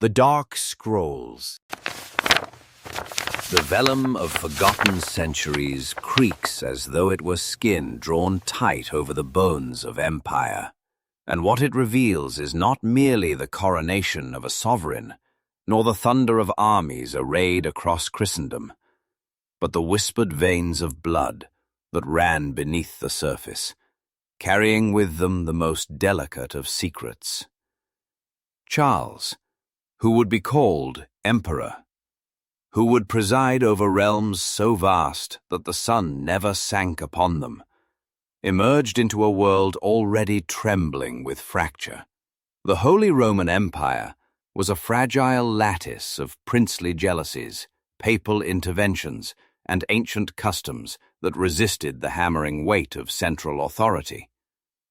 The Dark Scrolls. The vellum of forgotten centuries creaks as though it were skin drawn tight over the bones of empire. And what it reveals is not merely the coronation of a sovereign, nor the thunder of armies arrayed across Christendom, but the whispered veins of blood that ran beneath the surface, carrying with them the most delicate of secrets. Charles, who would be called Emperor, who would preside over realms so vast that the sun never sank upon them, emerged into a world already trembling with fracture. The Holy Roman Empire was a fragile lattice of princely jealousies, papal interventions, and ancient customs that resisted the hammering weight of central authority.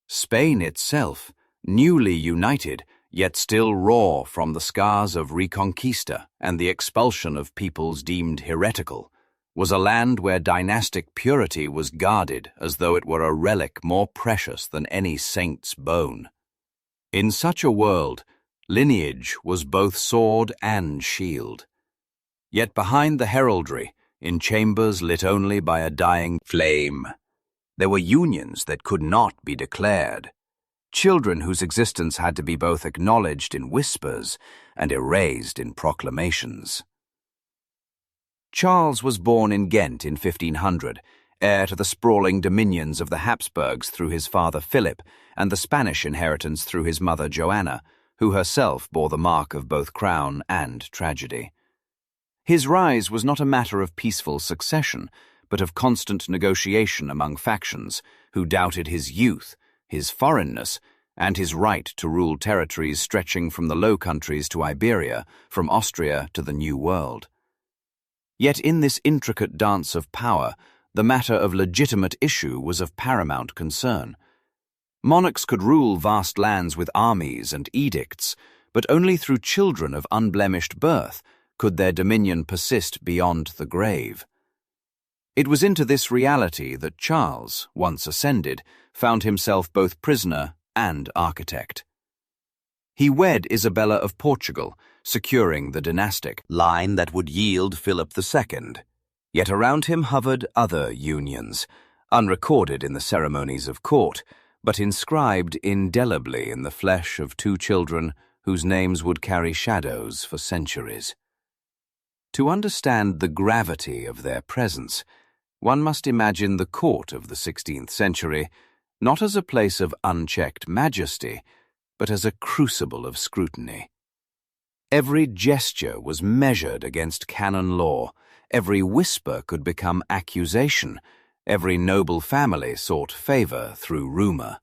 Spain itself, newly united, yet still raw from the scars of Reconquista and the expulsion of peoples deemed heretical, was a land where dynastic purity was guarded as though it were a relic more precious than any saint's bone. In such a world, lineage was both sword and shield. Yet behind the heraldry, in chambers lit only by a dying flame, there were unions that could not be declared, children whose existence had to be both acknowledged in whispers and erased in proclamations. Charles was born in Ghent in 1500, heir to the sprawling dominions of the Habsburgs through his father Philip and the Spanish inheritance through his mother Joanna, who herself bore the mark of both crown and tragedy. His rise was not a matter of peaceful succession, but of constant negotiation among factions who doubted his youth, his foreignness, and his right to rule territories stretching from the Low Countries to Iberia, from Austria to the New World. Yet in this intricate dance of power, the matter of legitimate issue was of paramount concern. Monarchs could rule vast lands with armies and edicts, but only through children of unblemished birth could their dominion persist beyond the grave. It was into this reality that Charles, once ascended, found himself both prisoner and architect. He wed Isabella of Portugal, securing the dynastic line that would yield Philip II. Yet around him hovered other unions, unrecorded in the ceremonies of court, but inscribed indelibly in the flesh of two children whose names would carry shadows for centuries. To understand the gravity of their presence, one must imagine the court of the 16th century not as a place of unchecked majesty, but as a crucible of scrutiny. Every gesture was measured against canon law, every whisper could become accusation, every noble family sought favor through rumor.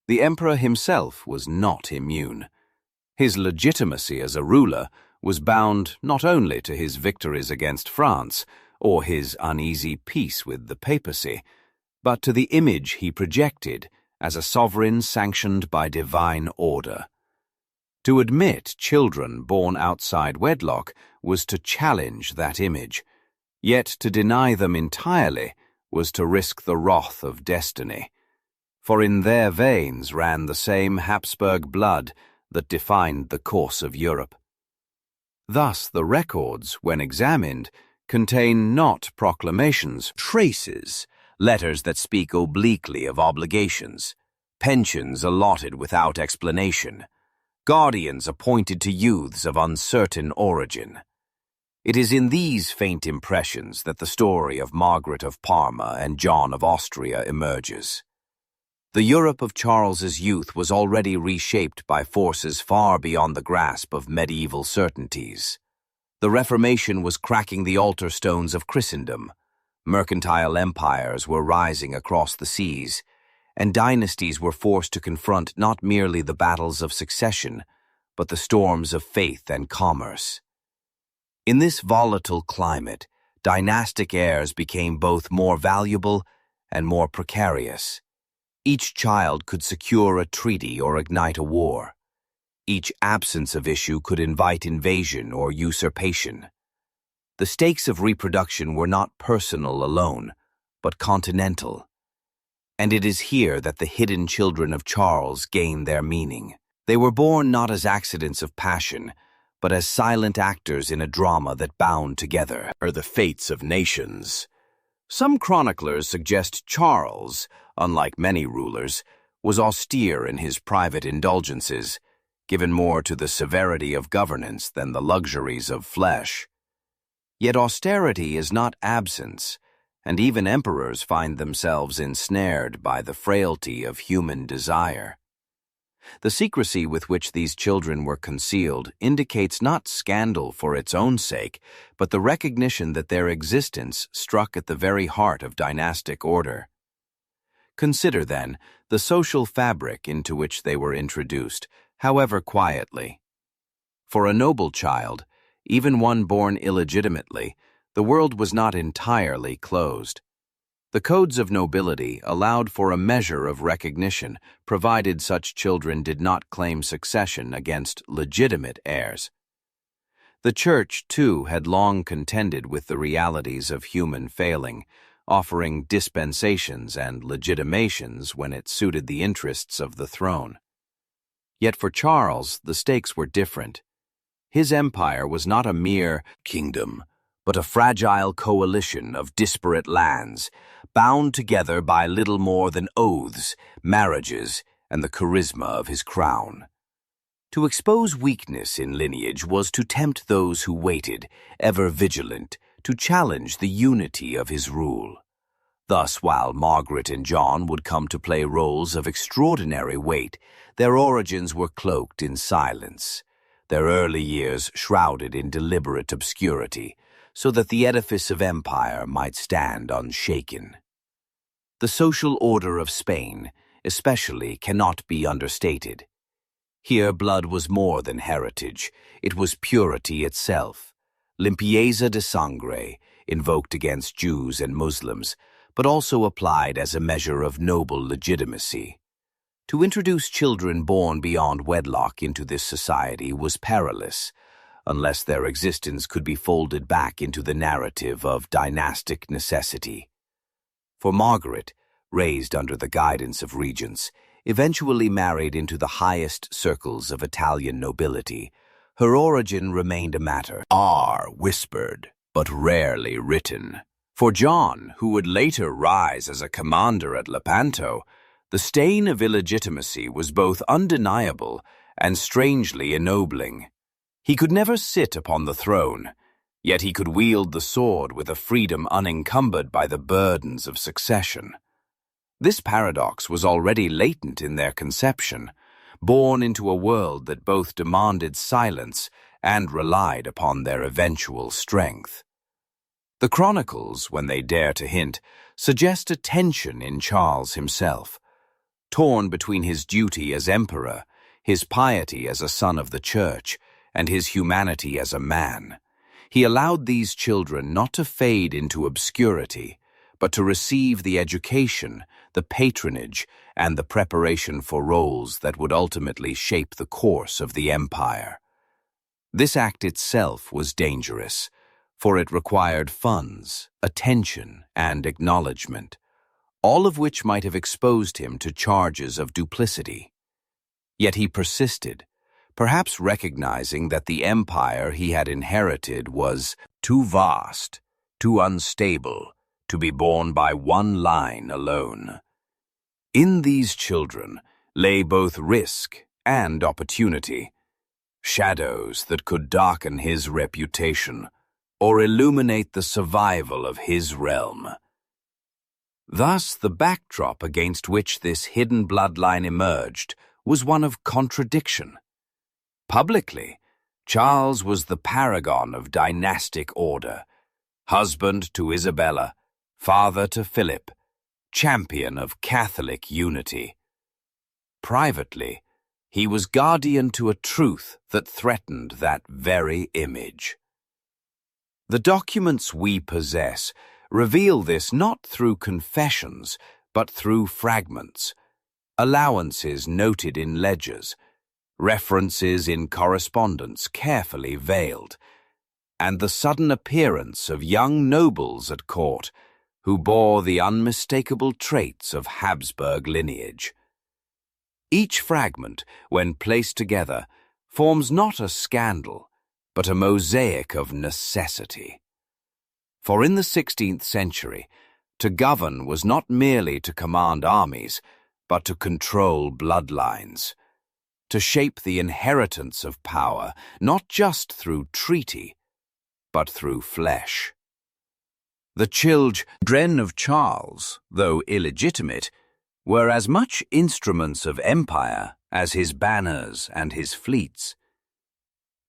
The emperor himself was not immune. His legitimacy as a ruler was bound not only to his victories against France or his uneasy peace with the papacy, but to the image he projected as a sovereign sanctioned by divine order. To admit children born outside wedlock was to challenge that image, yet to deny them entirely was to risk the wrath of destiny, for in their veins ran the same Habsburg blood that defined the course of Europe. Thus the records, when examined, contain not proclamations, traces, letters that speak obliquely of obligations, pensions allotted without explanation, guardians appointed to youths of uncertain origin. It is in these faint impressions that the story of Margaret of Parma and John of Austria emerges. The Europe of Charles's youth was already reshaped by forces far beyond the grasp of medieval certainties. The Reformation was cracking the altar stones of Christendom. Mercantile empires were rising across the seas, and dynasties were forced to confront not merely the battles of succession, but the storms of faith and commerce. In this volatile climate, dynastic heirs became both more valuable and more precarious. Each child could secure a treaty or ignite a war. Each absence of issue could invite invasion or usurpation. The stakes of reproduction were not personal alone, but continental. And it is here that the hidden children of Charles gained their meaning. They were born not as accidents of passion, but as silent actors in a drama that bound together the fates of nations. Some chroniclers suggest Charles, unlike many rulers, was austere in his private indulgences, given more to the severity of governance than the luxuries of flesh. Yet austerity is not absence, and even emperors find themselves ensnared by the frailty of human desire. The secrecy with which these children were concealed indicates not scandal for its own sake, but the recognition that their existence struck at the very heart of dynastic order. Consider, then, the social fabric into which they were introduced, however quietly. For a noble child, even one born illegitimately, the world was not entirely closed. The codes of nobility allowed for a measure of recognition, provided such children did not claim succession against legitimate heirs. The Church, too, had long contended with the realities of human failing, offering dispensations and legitimations when it suited the interests of the throne. Yet for Charles, the stakes were different. His empire was not a mere kingdom, but a fragile coalition of disparate lands, bound together by little more than oaths, marriages, and the charisma of his crown. To expose weakness in lineage was to tempt those who waited, ever vigilant, to challenge the unity of his rule. Thus, while Margaret and John would come to play roles of extraordinary weight, their origins were cloaked in silence, their early years shrouded in deliberate obscurity, so that the edifice of empire might stand unshaken. The social order of Spain, especially, cannot be understated. Here blood was more than heritage, it was purity itself. Limpieza de sangre, invoked against Jews and Muslims, but also applied as a measure of noble legitimacy. To introduce children born beyond wedlock into this society was perilous, unless their existence could be folded back into the narrative of dynastic necessity. For Margaret, raised under the guidance of regents, eventually married into the highest circles of Italian nobility, her origin remained a matter whispered, but rarely written. For John, who would later rise as a commander at Lepanto, the stain of illegitimacy was both undeniable and strangely ennobling. He could never sit upon the throne, yet he could wield the sword with a freedom unencumbered by the burdens of succession. This paradox was already latent in their conception, born into a world that both demanded silence and relied upon their eventual strength. The chronicles, when they dare to hint, suggest a tension in Charles himself. Torn between his duty as emperor, his piety as a son of the Church, and his humanity as a man, he allowed these children not to fade into obscurity, but to receive the education, the patronage, and the preparation for roles that would ultimately shape the course of the empire. This act itself was dangerous, for it required funds, attention, and acknowledgement, all of which might have exposed him to charges of duplicity. Yet he persisted, perhaps recognizing that the empire he had inherited was too vast, too unstable, to be borne by one line alone. In these children lay both risk and opportunity, shadows that could darken his reputation or illuminate the survival of his realm. Thus, the backdrop against which this hidden bloodline emerged was one of contradiction. Publicly, Charles was the paragon of dynastic order, husband to Isabella, father to Philip, champion of Catholic unity. Privately, he was guardian to a truth that threatened that very image. The documents we possess reveal this not through confessions, but through fragments, allowances noted in ledgers, references in correspondence carefully veiled, and the sudden appearance of young nobles at court who bore the unmistakable traits of Habsburg lineage. Each fragment, when placed together, forms not a scandal, but a mosaic of necessity. For in the 16th century, to govern was not merely to command armies, but to control bloodlines, to shape the inheritance of power, not just through treaty, but through flesh. The children of Charles, though illegitimate, were as much instruments of empire as his banners and his fleets.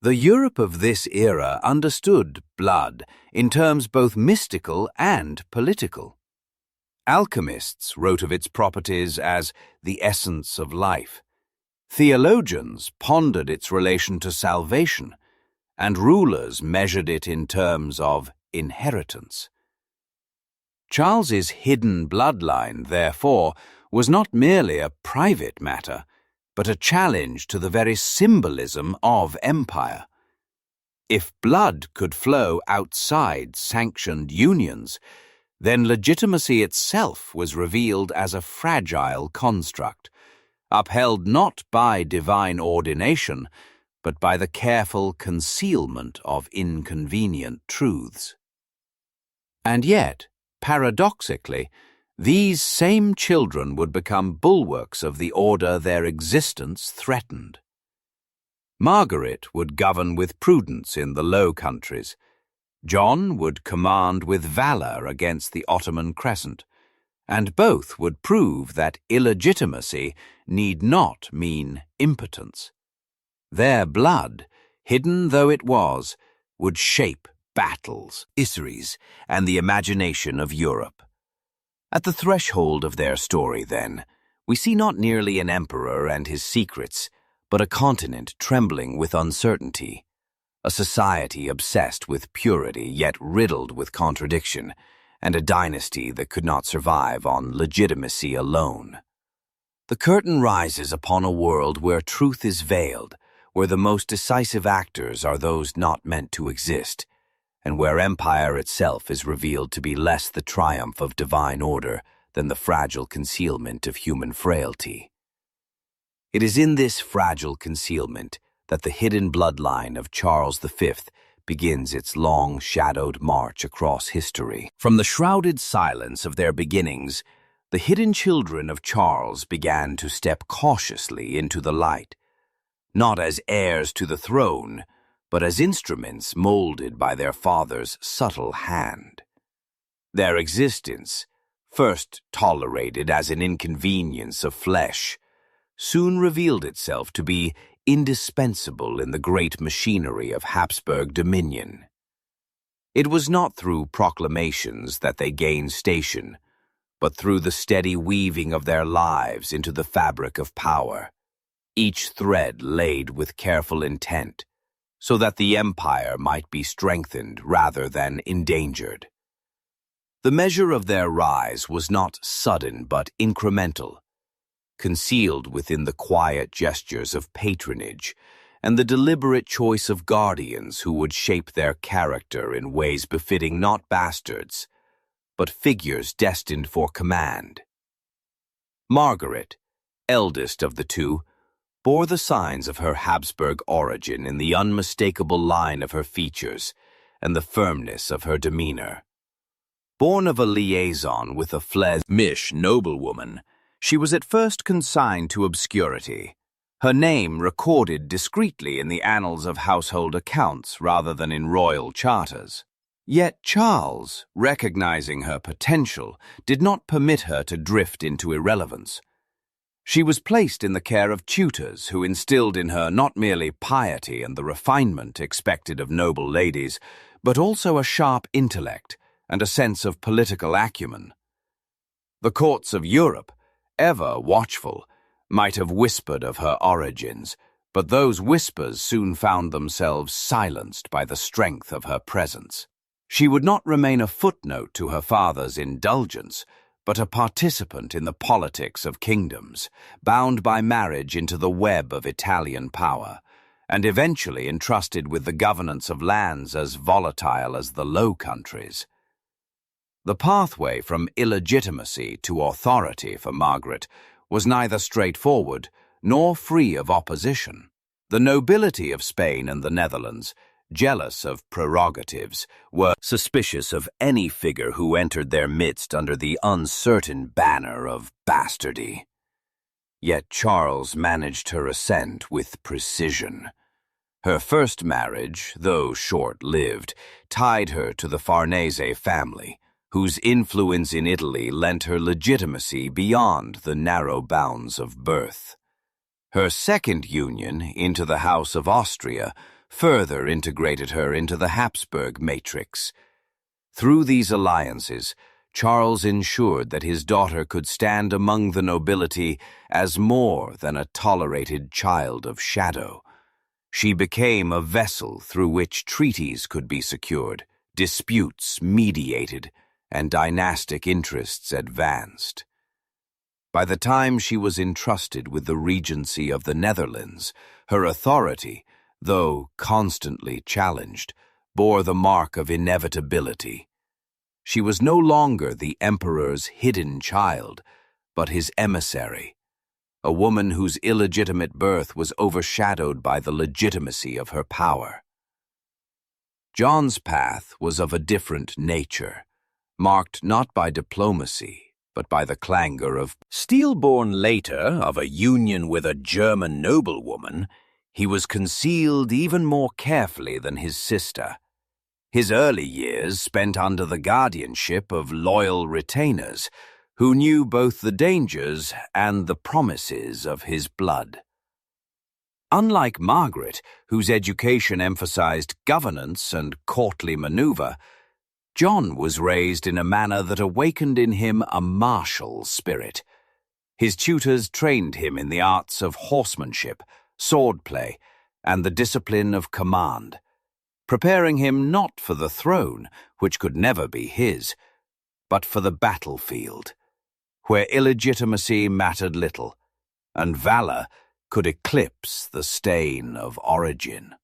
The Europe of this era understood blood in terms both mystical and political. Alchemists wrote of its properties as the essence of life. Theologians pondered its relation to salvation, and rulers measured it in terms of inheritance. Charles's hidden bloodline, therefore, was not merely a private matter, but a challenge to the very symbolism of empire. If blood could flow outside sanctioned unions, then legitimacy itself was revealed as a fragile construct, upheld not by divine ordination, but by the careful concealment of inconvenient truths. And yet, paradoxically, these same children would become bulwarks of the order their existence threatened. Margaret would govern with prudence in the Low Countries. John would command with valor against the Ottoman Crescent, and both would prove that illegitimacy need not mean impotence. Their blood, hidden though it was, would shape battles, histories, and the imagination of Europe. At the threshold of their story, then, we see not merely an emperor and his secrets, but a continent trembling with uncertainty, a society obsessed with purity yet riddled with contradiction, and a dynasty that could not survive on legitimacy alone. The curtain rises upon a world where truth is veiled, where the most decisive actors are those not meant to exist, and where empire itself is revealed to be less the triumph of divine order than the fragile concealment of human frailty. It is in this fragile concealment that the hidden bloodline of Charles V begins its long-shadowed march across history. From the shrouded silence of their beginnings, the hidden children of Charles began to step cautiously into the light, not as heirs to the throne, but as instruments molded by their father's subtle hand. Their existence, first tolerated as an inconvenience of flesh, soon revealed itself to be indispensable in the great machinery of Habsburg dominion. It was not through proclamations that they gained station, but through the steady weaving of their lives into the fabric of power, each thread laid with careful intent, so that the empire might be strengthened rather than endangered. The measure of their rise was not sudden but incremental, concealed within the quiet gestures of patronage and the deliberate choice of guardians who would shape their character in ways befitting not bastards, but figures destined for command. Margaret, eldest of the two, bore the signs of her Habsburg origin in the unmistakable line of her features and the firmness of her demeanor. Born of a liaison with a Flemish noblewoman, she was at first consigned to obscurity, her name recorded discreetly in the annals of household accounts rather than in royal charters. Yet Charles, recognizing her potential, did not permit her to drift into irrelevance. She was placed in the care of tutors who instilled in her not merely piety and the refinement expected of noble ladies, but also a sharp intellect and a sense of political acumen. The courts of Europe, ever watchful, might have whispered of her origins, but those whispers soon found themselves silenced by the strength of her presence. She would not remain a footnote to her father's indulgence, but a participant in the politics of kingdoms, bound by marriage into the web of Italian power, and eventually entrusted with the governance of lands as volatile as the Low Countries. The pathway from illegitimacy to authority for Margaret was neither straightforward nor free of opposition. The nobility of Spain and the Netherlands, jealous of prerogatives, were suspicious of any figure who entered their midst under the uncertain banner of bastardy. Yet Charles managed her ascent with precision. Her first marriage, though short-lived, tied her to the Farnese family, whose influence in Italy lent her legitimacy beyond the narrow bounds of birth. Her second union into the House of Austria further integrated her into the Habsburg matrix. Through these alliances, Charles ensured that his daughter could stand among the nobility as more than a tolerated child of shadow. She became a vessel through which treaties could be secured, disputes mediated, and dynastic interests advanced. By the time she was entrusted with the regency of the Netherlands, her authority, though constantly challenged, bore the mark of inevitability. She was no longer the emperor's hidden child, but his emissary, a woman whose illegitimate birth was overshadowed by the legitimacy of her power. John's path was of a different nature, marked not by diplomacy, but by the clangor of stillborn later of a union with a German noblewoman. He was concealed even more carefully than his sister. His early years spent under the guardianship of loyal retainers, who knew both the dangers and the promises of his blood. Unlike Margaret, whose education emphasized governance and courtly maneuver, John was raised in a manner that awakened in him a martial spirit. His tutors trained him in the arts of horsemanship, swordplay, and the discipline of command, preparing him not for the throne, which could never be his, but for the battlefield, where illegitimacy mattered little, and valor could eclipse the stain of origin.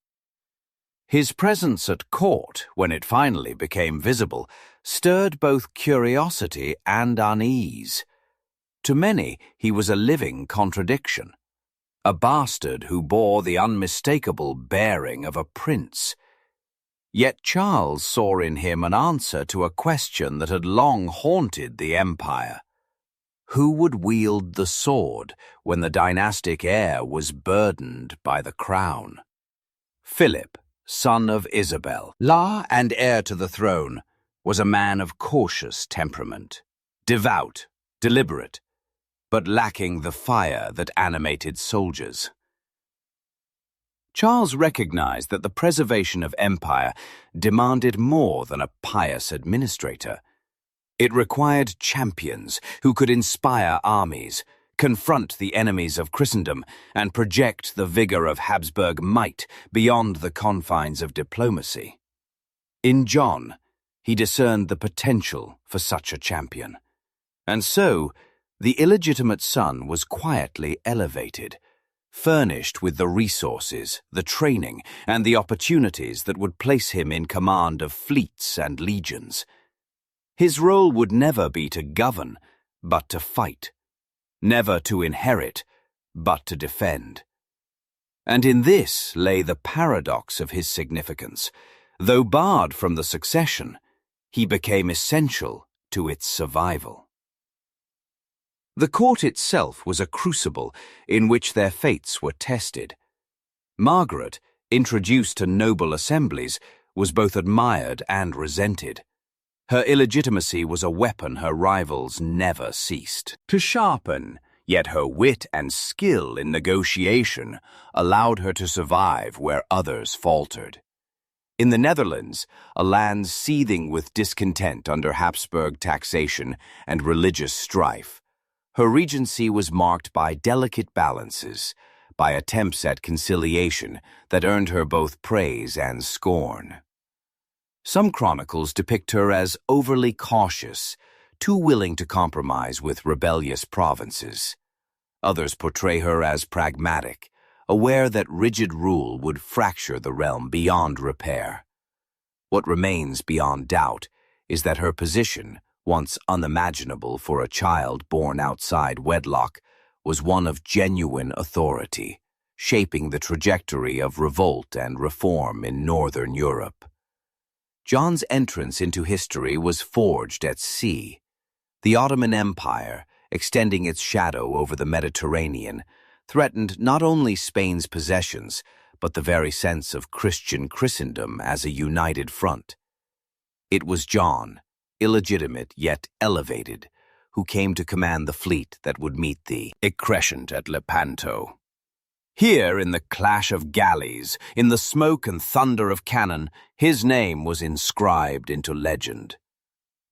His presence at court, when it finally became visible, stirred both curiosity and unease. To many, he was a living contradiction, a bastard who bore the unmistakable bearing of a prince. Yet Charles saw in him an answer to a question that had long haunted the empire. Who would wield the sword when the dynastic heir was burdened by the crown? Philip, son of Isabel, and heir to the throne, was a man of cautious temperament, devout, deliberate, but lacking the fire that animated soldiers. Charles recognized that the preservation of empire demanded more than a pious administrator. It required champions who could inspire armies, confront the enemies of Christendom, and project the vigor of Habsburg might beyond the confines of diplomacy. In John, he discerned the potential for such a champion. And so, the illegitimate son was quietly elevated, furnished with the resources, the training, and the opportunities that would place him in command of fleets and legions. His role would never be to govern, but to fight. Never to inherit, but to defend. And in this lay the paradox of his significance. Though barred from the succession, he became essential to its survival. The court itself was a crucible in which their fates were tested. Margaret, introduced to noble assemblies, was both admired and resented. Her illegitimacy was a weapon her rivals never ceased to sharpen, yet her wit and skill in negotiation allowed her to survive where others faltered. In the Netherlands, a land seething with discontent under Habsburg taxation and religious strife, her regency was marked by delicate balances, by attempts at conciliation that earned her both praise and scorn. Some chronicles depict her as overly cautious, too willing to compromise with rebellious provinces. Others portray her as pragmatic, aware that rigid rule would fracture the realm beyond repair. What remains beyond doubt is that her position, once unimaginable for a child born outside wedlock, was one of genuine authority, shaping the trajectory of revolt and reform in Northern Europe. John's entrance into history was forged at sea. The Ottoman Empire, extending its shadow over the Mediterranean, threatened not only Spain's possessions, but the very sense of Christian Christendom as a united front. It was John, illegitimate yet elevated, who came to command the fleet that would meet the crescent at Lepanto. Here, in the clash of galleys, in the smoke and thunder of cannon, his name was inscribed into legend.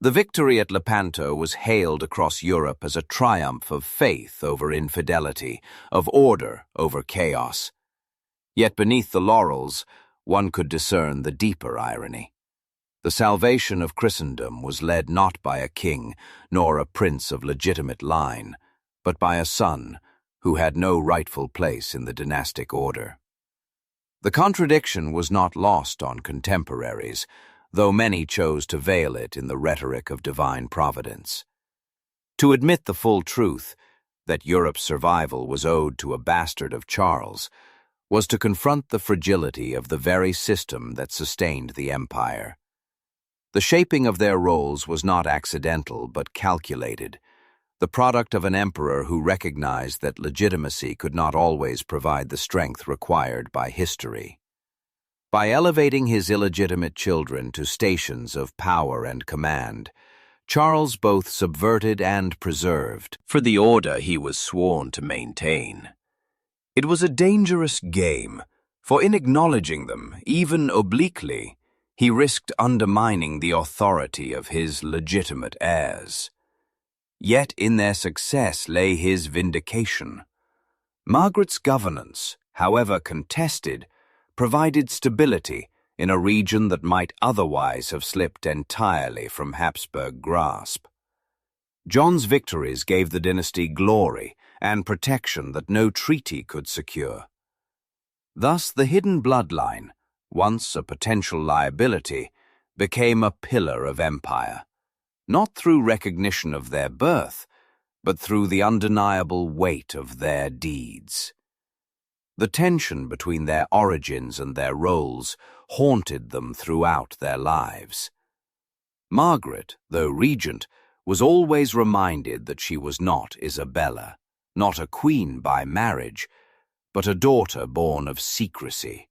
The victory at Lepanto was hailed across Europe as a triumph of faith over infidelity, of order over chaos. Yet beneath the laurels, one could discern the deeper irony. The salvation of Christendom was led not by a king, nor a prince of legitimate line, but by a son who had no rightful place in the dynastic order. The contradiction was not lost on contemporaries, though many chose to veil it in the rhetoric of divine providence. To admit the full truth, that Europe's survival was owed to a bastard of Charles, was to confront the fragility of the very system that sustained the empire. The shaping of their roles was not accidental but calculated, the product of an emperor who recognized that legitimacy could not always provide the strength required by history. By elevating his illegitimate children to stations of power and command, Charles both subverted and preserved for the order he was sworn to maintain. It was a dangerous game, for in acknowledging them, even obliquely, he risked undermining the authority of his legitimate heirs. Yet in their success lay his vindication. Margaret's governance, however contested, provided stability in a region that might otherwise have slipped entirely from Habsburg grasp. John's victories gave the dynasty glory and protection that no treaty could secure. Thus the hidden bloodline, once a potential liability, became a pillar of empire, not through recognition of their birth, but through the undeniable weight of their deeds. The tension between their origins and their roles haunted them throughout their lives. Margaret, though regent, was always reminded that she was not Isabella, not a queen by marriage, but a daughter born of secrecy.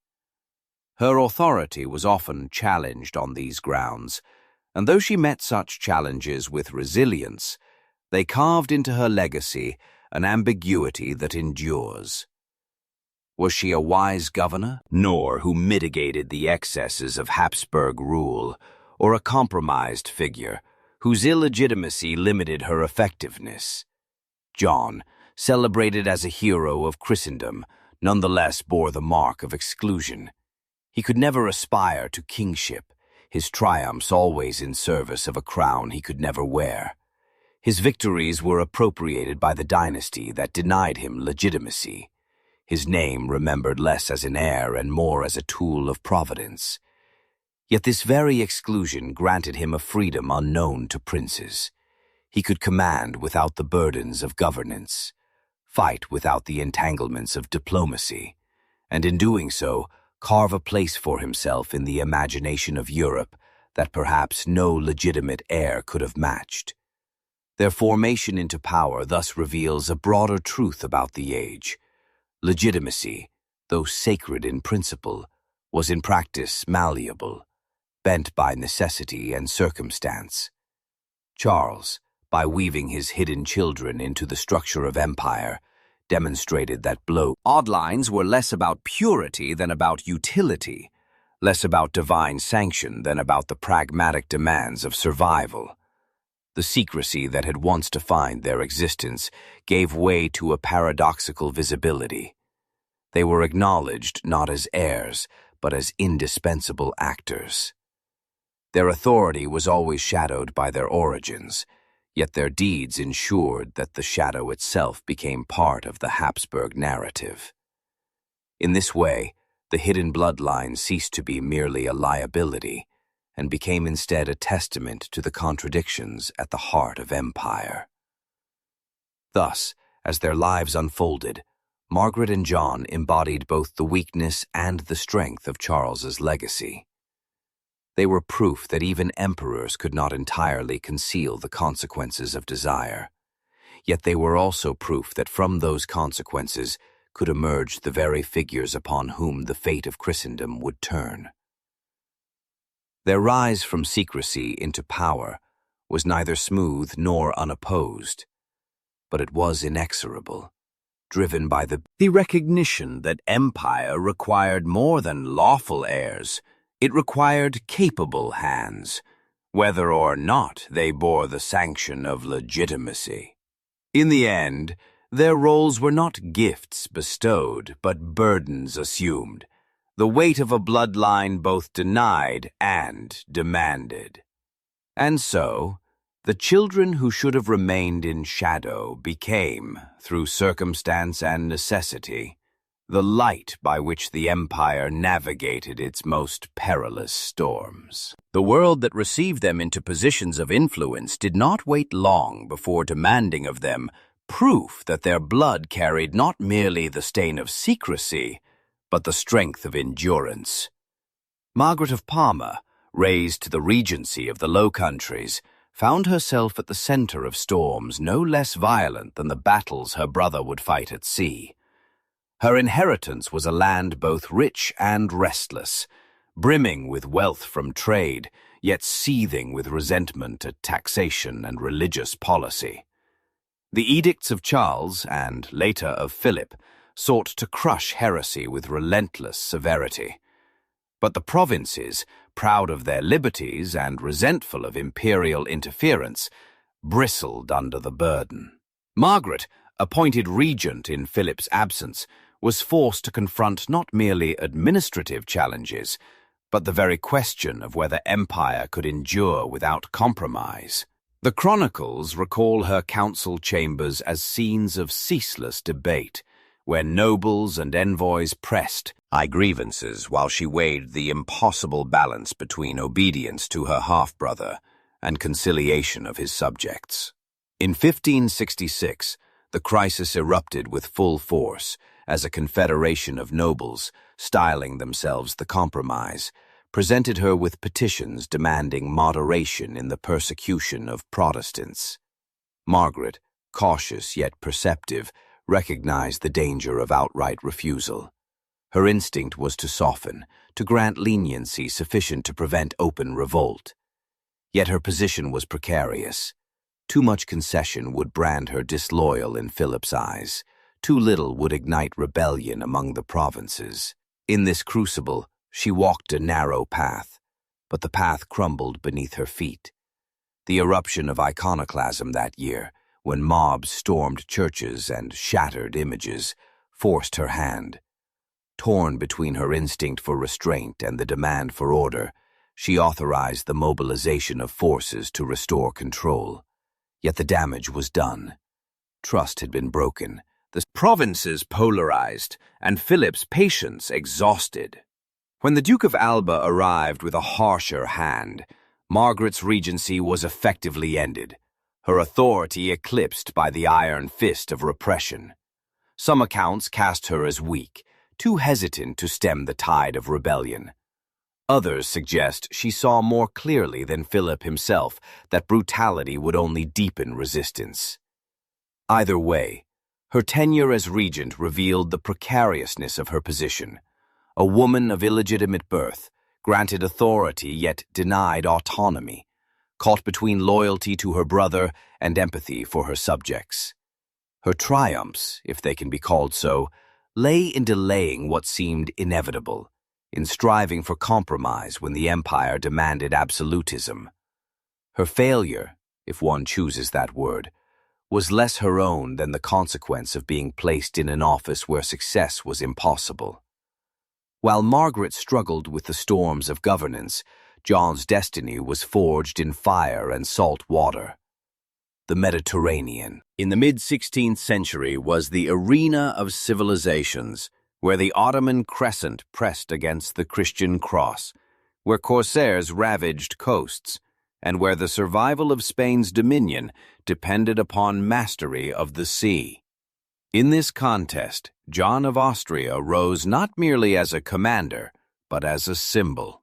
Her authority was often challenged on these grounds, and though she met such challenges with resilience, they carved into her legacy an ambiguity that endures. Was she a wise governor, nor who mitigated the excesses of Habsburg rule, or a compromised figure, whose illegitimacy limited her effectiveness? John, celebrated as a hero of Christendom, nonetheless bore the mark of exclusion. He could never aspire to kingship, his triumphs always in service of a crown he could never wear. His victories were appropriated by the dynasty that denied him legitimacy, his name remembered less as an heir and more as a tool of providence. Yet this very exclusion granted him a freedom unknown to princes. He could command without the burdens of governance, fight without the entanglements of diplomacy, and in doing so, carve a place for himself in the imagination of Europe that perhaps no legitimate heir could have matched. Their formation into power thus reveals a broader truth about the age. Legitimacy, though sacred in principle, was in practice malleable, bent by necessity and circumstance. Charles, by weaving his hidden children into the structure of empire, demonstrated that bloodlines were less about purity than about utility, less about divine sanction than about the pragmatic demands of survival. The secrecy that had once defined their existence gave way to a paradoxical visibility. They were acknowledged not as heirs, but as indispensable actors. Their authority was always shadowed by their origins, yet their deeds ensured that the shadow itself became part of the Habsburg narrative. In this way, the hidden bloodline ceased to be merely a liability and became instead a testament to the contradictions at the heart of empire. Thus, as their lives unfolded, Margaret and John embodied both the weakness and the strength of Charles's legacy. They were proof that even emperors could not entirely conceal the consequences of desire. Yet they were also proof that from those consequences could emerge the very figures upon whom the fate of Christendom would turn. Their rise from secrecy into power was neither smooth nor unopposed, but it was inexorable, driven by the recognition that empire required more than lawful heirs. It required capable hands, whether or not they bore the sanction of legitimacy. In the end, their roles were not gifts bestowed, but burdens assumed, the weight of a bloodline both denied and demanded. And so, the children who should have remained in shadow became, through circumstance and necessity, the light by which the empire navigated its most perilous storms. The world that received them into positions of influence did not wait long before demanding of them proof that their blood carried not merely the stain of secrecy, but the strength of endurance. Margaret of Parma, raised to the regency of the Low Countries, found herself at the center of storms no less violent than the battles her brother would fight at sea. Her inheritance was a land both rich and restless, brimming with wealth from trade, yet seething with resentment at taxation and religious policy. The edicts of Charles, and later of Philip, sought to crush heresy with relentless severity. But the provinces, proud of their liberties and resentful of imperial interference, bristled under the burden. Margaret, appointed regent in Philip's absence, was forced to confront not merely administrative challenges, but the very question of whether empire could endure without compromise. The chronicles recall her council chambers as scenes of ceaseless debate, where nobles and envoys pressed high grievances while she weighed the impossible balance between obedience to her half-brother and conciliation of his subjects. In 1566, the crisis erupted with full force as a confederation of nobles, styling themselves the Compromise, presented her with petitions demanding moderation in the persecution of Protestants. Margaret, cautious yet perceptive, recognized the danger of outright refusal. Her instinct was to soften, to grant leniency sufficient to prevent open revolt. Yet her position was precarious. Too much concession would brand her disloyal in Philip's eyes. Too little would ignite rebellion among the provinces. In this crucible, she walked a narrow path, but the path crumbled beneath her feet. The eruption of iconoclasm that year, when mobs stormed churches and shattered images, forced her hand. Torn between her instinct for restraint and the demand for order, she authorized the mobilization of forces to restore control. Yet the damage was done. Trust had been broken, the provinces polarized, and Philip's patience exhausted. When the Duke of Alba arrived with a harsher hand, Margaret's regency was effectively ended, her authority eclipsed by the iron fist of repression. Some accounts cast her as weak, too hesitant to stem the tide of rebellion. Others suggest she saw more clearly than Philip himself that brutality would only deepen resistance. Either way, her tenure as regent revealed the precariousness of her position. A woman of illegitimate birth, granted authority yet denied autonomy, caught between loyalty to her brother and empathy for her subjects. Her triumphs, if they can be called so, lay in delaying what seemed inevitable, in striving for compromise when the empire demanded absolutism. Her failure, if one chooses that word, was less her own than the consequence of being placed in an office where success was impossible. While Margaret struggled with the storms of governance, John's destiny was forged in fire and salt water. The Mediterranean, in the mid-16th century, was the arena of civilizations, where the Ottoman crescent pressed against the Christian cross, where corsairs ravaged coasts, and where the survival of Spain's dominion depended upon mastery of the sea. In this contest, John of Austria rose not merely as a commander, but as a symbol.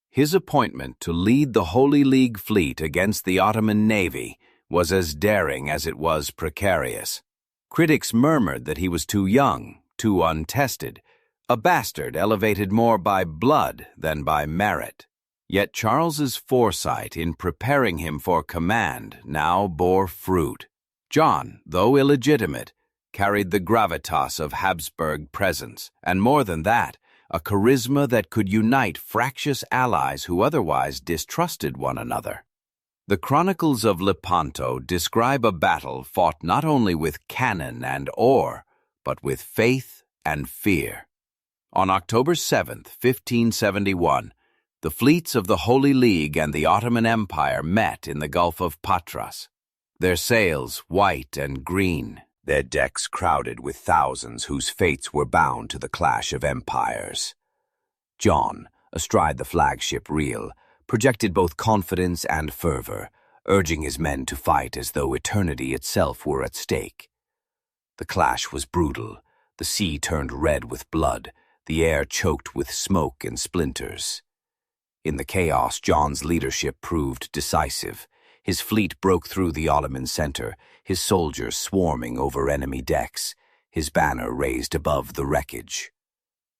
His appointment to lead the Holy League fleet against the Ottoman navy was as daring as it was precarious. Critics murmured that he was too young, too untested, a bastard elevated more by blood than by merit. Yet Charles's foresight in preparing him for command now bore fruit. John, though illegitimate, carried the gravitas of Habsburg presence, and more than that, a charisma that could unite fractious allies who otherwise distrusted one another. The Chronicles of Lepanto describe a battle fought not only with cannon and oar, but with faith and fear. On October 7, 1571, the fleets of the Holy League and the Ottoman Empire met in the Gulf of Patras, their sails white and green, their decks crowded with thousands whose fates were bound to the clash of empires. John, astride the flagship reel, projected both confidence and fervor, urging his men to fight as though eternity itself were at stake. The clash was brutal, the sea turned red with blood, the air choked with smoke and splinters. In the chaos, John's leadership proved decisive. His fleet broke through the Ottoman center, his soldiers swarming over enemy decks, his banner raised above the wreckage.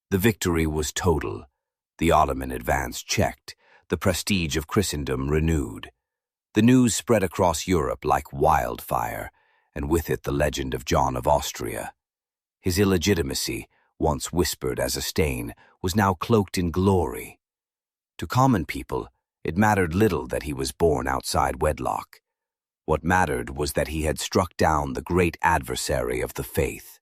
The victory was total, the Ottoman advance checked, the prestige of Christendom renewed. The news spread across Europe like wildfire, and with it the legend of John of Austria. His illegitimacy, once whispered as a stain, was now cloaked in glory. To common people, it mattered little that he was born outside wedlock. What mattered was that he had struck down the great adversary of the faith.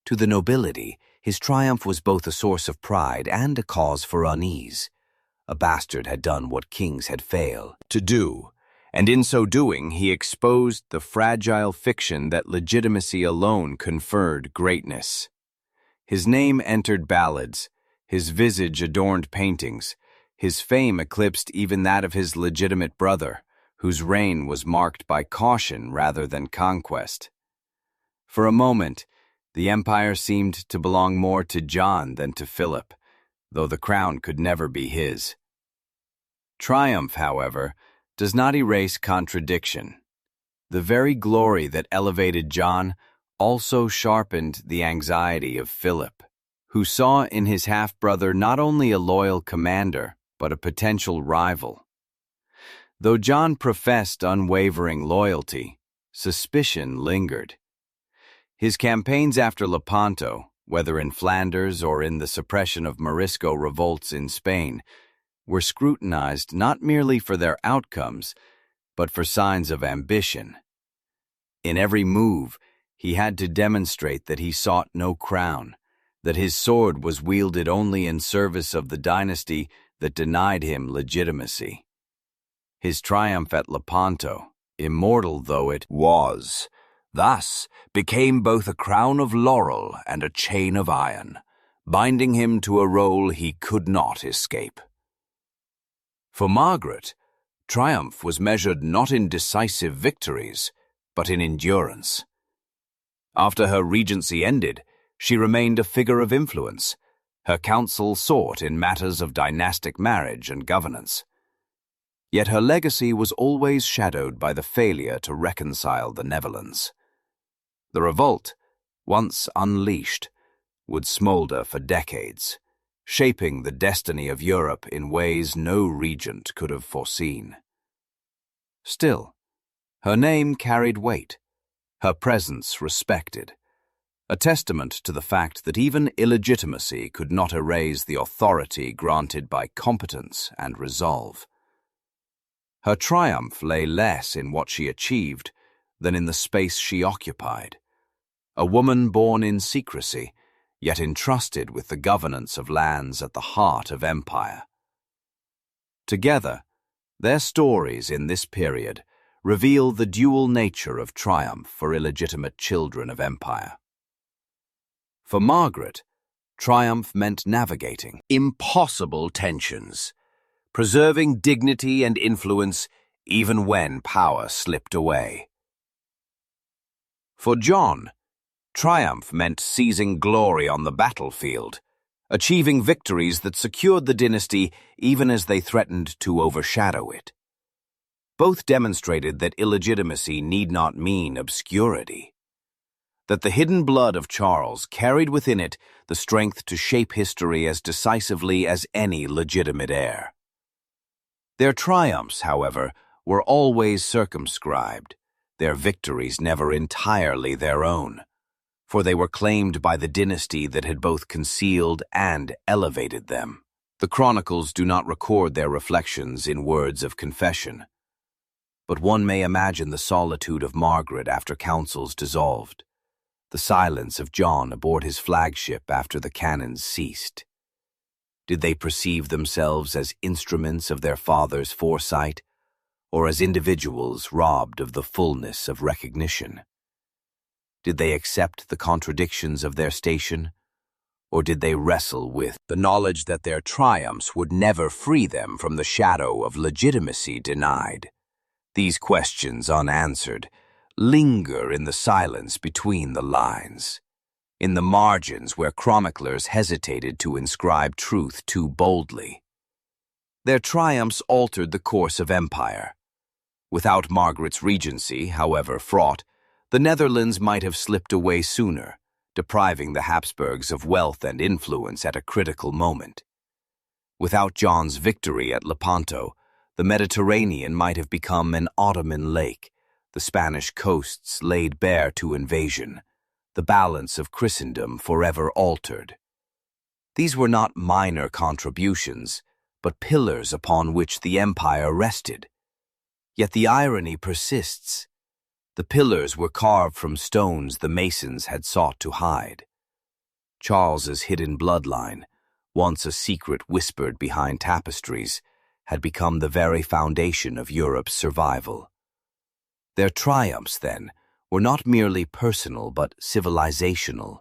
To the nobility, his triumph was both a source of pride and a cause for unease. A bastard had done what kings had failed to do, and in so doing he exposed the fragile fiction that legitimacy alone conferred greatness. His name entered ballads, his visage adorned paintings, his fame eclipsed even that of his legitimate brother, whose reign was marked by caution rather than conquest. For a moment, the empire seemed to belong more to John than to Philip, though the crown could never be his. Triumph, however, does not erase contradiction. The very glory that elevated John also sharpened the anxiety of Philip, who saw in his half-brother not only a loyal commander, but a potential rival. Though John professed unwavering loyalty, suspicion lingered. His campaigns after Lepanto, whether in Flanders or in the suppression of Morisco revolts in Spain, were scrutinized not merely for their outcomes, but for signs of ambition. In every move, he had to demonstrate that he sought no crown, that his sword was wielded only in service of the dynasty that denied him legitimacy. His triumph at Lepanto, immortal though it was, thus became both a crown of laurel and a chain of iron, binding him to a role he could not escape. For Margaret, triumph was measured not in decisive victories, but in endurance. After her regency ended, she remained a figure of influence, her counsel sought in matters of dynastic marriage and governance. Yet her legacy was always shadowed by the failure to reconcile the Netherlands. The revolt, once unleashed, would smolder for decades, shaping the destiny of Europe in ways no regent could have foreseen. Still, her name carried weight, her presence respected, a testament to the fact that even illegitimacy could not erase the authority granted by competence and resolve. Her triumph lay less in what she achieved than in the space she occupied. A woman born in secrecy, yet entrusted with the governance of lands at the heart of empire. Together, their stories in this period reveal the dual nature of triumph for illegitimate children of empire. For Margaret, triumph meant navigating impossible tensions, preserving dignity and influence even when power slipped away. For John, Triumph meant seizing glory on the battlefield, achieving victories that secured the dynasty even as they threatened to overshadow it. Both demonstrated that illegitimacy need not mean obscurity, that the hidden blood of Charles carried within it the strength to shape history as decisively as any legitimate heir. Their triumphs, however, were always circumscribed, their victories never entirely their own, for they were claimed by the dynasty that had both concealed and elevated them. The chronicles do not record their reflections in words of confession, but one may imagine the solitude of Margaret after councils dissolved, the silence of John aboard his flagship after the cannons ceased. Did they perceive themselves as instruments of their father's foresight, or as individuals robbed of the fullness of recognition? Did they accept the contradictions of their station, or did they wrestle with the knowledge that their triumphs would never free them from the shadow of legitimacy denied? These questions, unanswered, linger in the silence between the lines, in the margins where chroniclers hesitated to inscribe truth too boldly. Their triumphs altered the course of empire. Without Margaret's regency, however fraught, the Netherlands might have slipped away sooner, depriving the Habsburgs of wealth and influence at a critical moment. Without John's victory at Lepanto, the Mediterranean might have become an Ottoman lake, the Spanish coasts laid bare to invasion, the balance of Christendom forever altered. These were not minor contributions, but pillars upon which the empire rested. Yet the irony persists. The pillars were carved from stones the masons had sought to hide. Charles's hidden bloodline, once a secret whispered behind tapestries, had become the very foundation of Europe's survival. Their triumphs, then, were not merely personal but civilizational.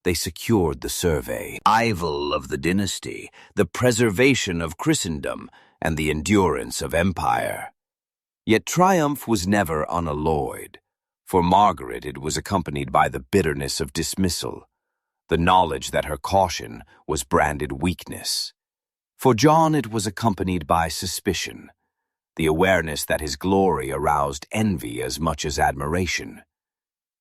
They secured the survival of the dynasty, the preservation of Christendom, and the endurance of empire. Yet triumph was never unalloyed. For Margaret it was accompanied by the bitterness of dismissal, the knowledge that her caution was branded weakness. For John it was accompanied by suspicion, the awareness that his glory aroused envy as much as admiration.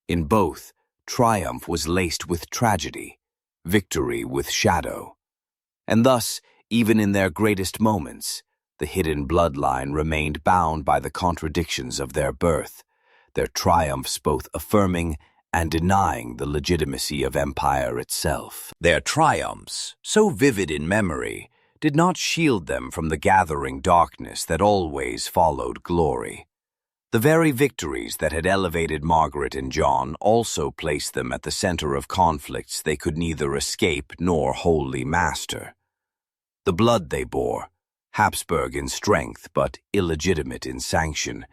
In both, triumph was laced with tragedy, victory with shadow. And thus, even in their greatest moments, the hidden bloodline remained bound by the contradictions of their birth, their triumphs both affirming and denying the legitimacy of empire itself. Their triumphs, so vivid in memory, did not shield them from the gathering darkness that always followed glory. The very victories that had elevated Margaret and John also placed them at the center of conflicts they could neither escape nor wholly master. The blood they bore, Habsburg in strength but illegitimate in sanction,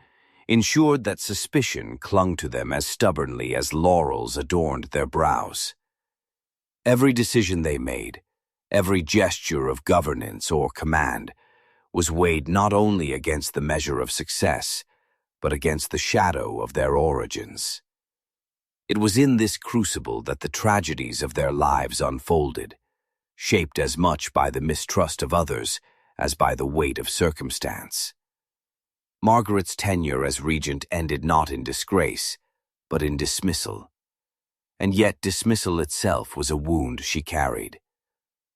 ensured that suspicion clung to them as stubbornly as laurels adorned their brows. Every decision they made, every gesture of governance or command, was weighed not only against the measure of success, but against the shadow of their origins. It was in this crucible that the tragedies of their lives unfolded, shaped as much by the mistrust of others as by the weight of circumstance. Margaret's tenure as regent ended not in disgrace, but in dismissal. And yet dismissal itself was a wound she carried.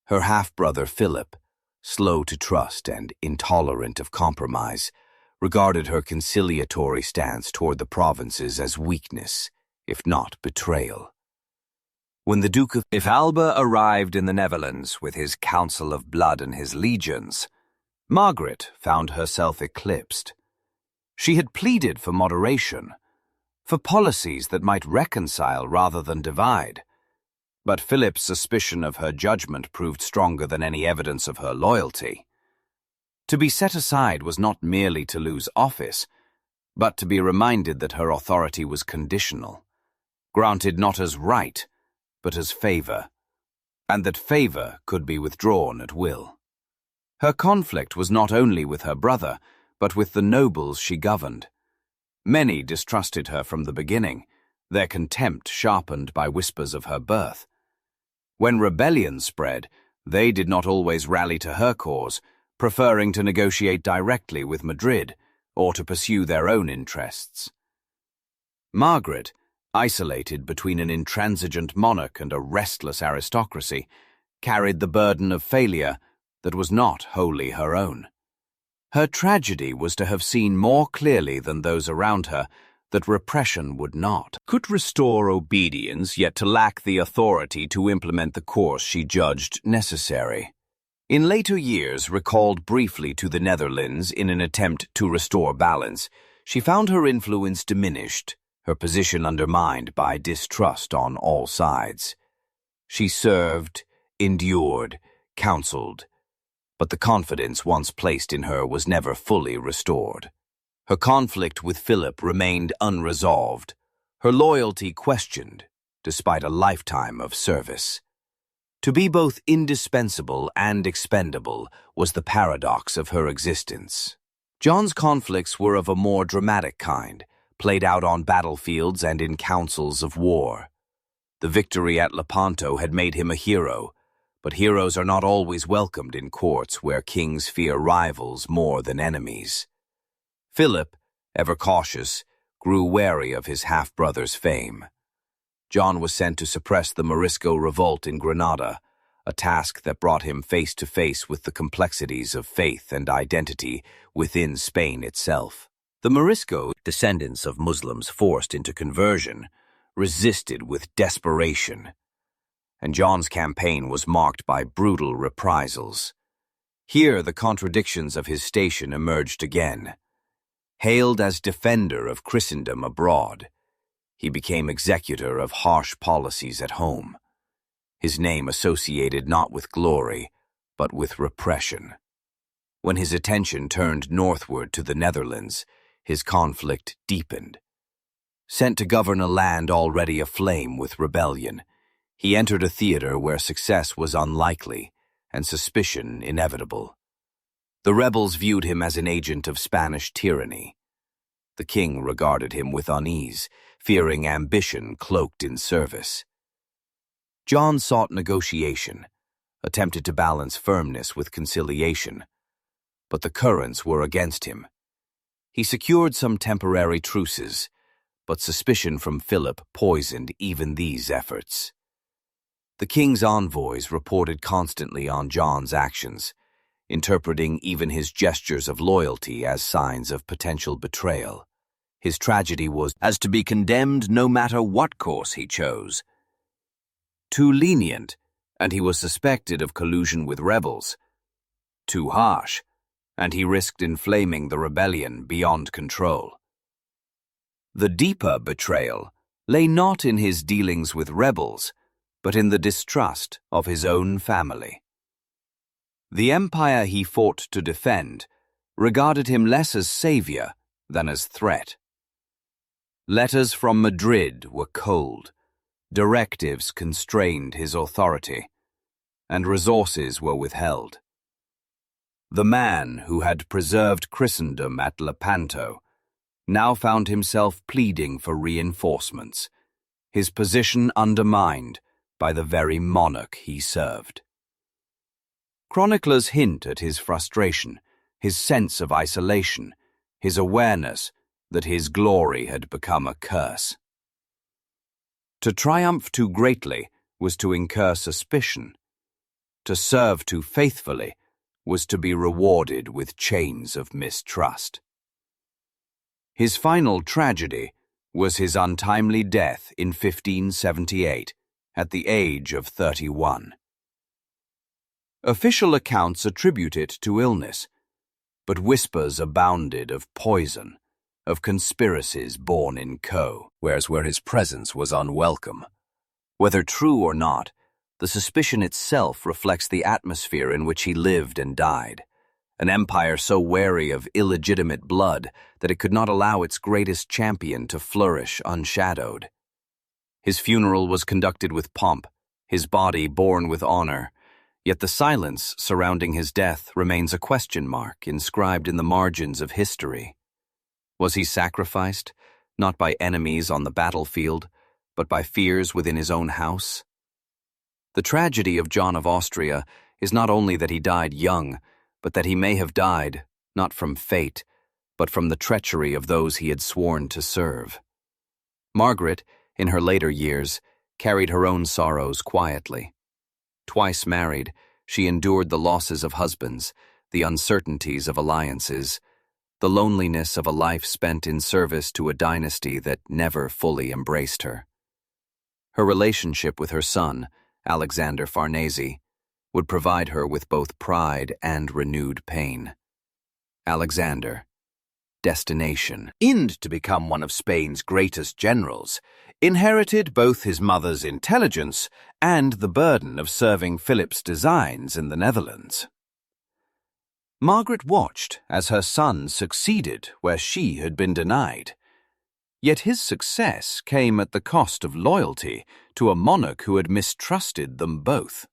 Her half-brother Philip, slow to trust and intolerant of compromise, regarded her conciliatory stance toward the provinces as weakness, if not betrayal. When the Duke of Alba arrived in the Netherlands with his Council of Blood and his legions, Margaret found herself eclipsed. She had pleaded for moderation, for policies that might reconcile rather than divide. But Philip's suspicion of her judgment proved stronger than any evidence of her loyalty. To be set aside was not merely to lose office, but to be reminded that her authority was conditional, granted not as right, but as favor, and that favor could be withdrawn at will. Her conflict was not only with her brother, but with the nobles she governed. Many distrusted her from the beginning, their contempt sharpened by whispers of her birth. When rebellion spread, they did not always rally to her cause, preferring to negotiate directly with Madrid or to pursue their own interests. Margaret, isolated between an intransigent monarch and a restless aristocracy, carried the burden of failure that was not wholly her own. Her tragedy was to have seen more clearly than those around her that repression would not. Could restore obedience, yet to lack the authority to implement the course she judged necessary. In later years, recalled briefly to the Netherlands in an attempt to restore balance, she found her influence diminished, her position undermined by distrust on all sides. She served, endured, counseled, but the confidence once placed in her was never fully restored. Her conflict with Philip remained unresolved, her loyalty questioned, despite a lifetime of service. To be both indispensable and expendable was the paradox of her existence. John's conflicts were of a more dramatic kind, played out on battlefields and in councils of war. The victory at Lepanto had made him a hero, but heroes are not always welcomed in courts where kings fear rivals more than enemies. Philip, ever cautious, grew wary of his half-brother's fame. John was sent to suppress the Morisco revolt in Granada, a task that brought him face to face with the complexities of faith and identity within Spain itself. The Morisco, descendants of Muslims forced into conversion, resisted with desperation, and John's campaign was marked by brutal reprisals. Here the contradictions of his station emerged again. Hailed as defender of Christendom abroad, he became executor of harsh policies at home, his name associated not with glory, but with repression. When his attention turned northward to the Netherlands, his conflict deepened. Sent to govern a land already aflame with rebellion, he entered a theater where success was unlikely and suspicion inevitable. The rebels viewed him as an agent of Spanish tyranny. The king regarded him with unease, fearing ambition cloaked in service. John sought negotiation, attempted to balance firmness with conciliation, but the currents were against him. He secured some temporary truces, but suspicion from Philip poisoned even these efforts. The king's envoys reported constantly on John's actions, interpreting even his gestures of loyalty as signs of potential betrayal. His tragedy was as to be condemned no matter what course he chose. Too lenient, and he was suspected of collusion with rebels. Too harsh, and he risked inflaming the rebellion beyond control. The deeper betrayal lay not in his dealings with rebels, but in the distrust of his own family. The empire he fought to defend regarded him less as savior than as threat. Letters from Madrid were cold, directives constrained his authority, and resources were withheld. The man who had preserved Christendom at Lepanto now found himself pleading for reinforcements, his position undermined by the very monarch he served. Chroniclers hint at his frustration, his sense of isolation, his awareness that his glory had become a curse. To triumph too greatly was to incur suspicion. To serve too faithfully was to be rewarded with chains of mistrust. His final tragedy was his untimely death in 1578, at the age of 31. Official accounts attribute it to illness, but whispers abounded of poison, of conspiracies born in whereas where his presence was unwelcome. Whether true or not, the suspicion itself reflects the atmosphere in which he lived and died, an empire so wary of illegitimate blood that it could not allow its greatest champion to flourish unshadowed. His funeral was conducted with pomp, his body borne with honor, yet the silence surrounding his death remains a question mark inscribed in the margins of history. Was he sacrificed, not by enemies on the battlefield, but by fears within his own house? The tragedy of John of Austria is not only that he died young, but that he may have died, not from fate, but from the treachery of those he had sworn to serve. Margaret, in her later years, carried her own sorrows quietly. Twice married, she endured the losses of husbands, the uncertainties of alliances, the loneliness of a life spent in service to a dynasty that never fully embraced her. Her relationship with her son, Alexander Farnese, would provide her with both pride and renewed pain. Alexander, destination, to become one of Spain's greatest generals, inherited both his mother's intelligence and the burden of serving Philip's designs in the Netherlands. Margaret watched as her son succeeded where she had been denied. Yet his success came at the cost of loyalty to a monarch who had mistrusted them both.